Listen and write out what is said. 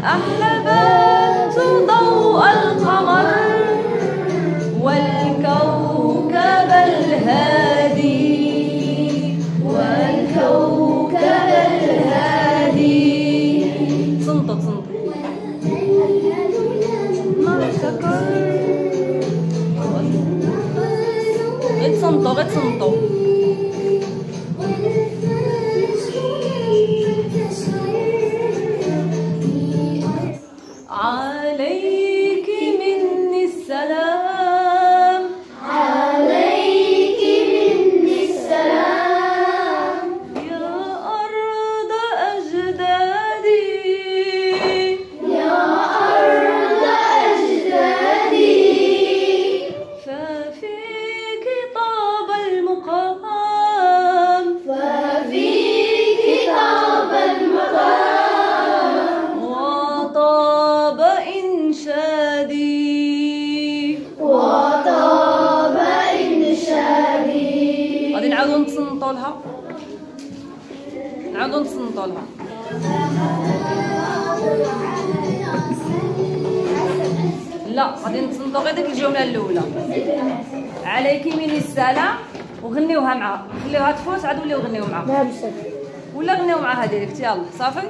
أحببت ضوء القمر والكوكب الهادي والكوكب الهادي. صنطت ما شكر غتصنطو عليك مني السلام عليك مني السلام يا أرض أجدادي يا أرض أجدادي ففيك طاب المقام ففيك طاب المقام وطاب إنشادي. غادي نعاودو نتصنتو لها لا غادي نتصنتو غير ديك الجمله الاولى عليك مني السلام وغنيوها معها، خليوها تفوت عاد وليو غنيو معها. لا بصح ولا غنيو معها ديريكت. يلا صافي.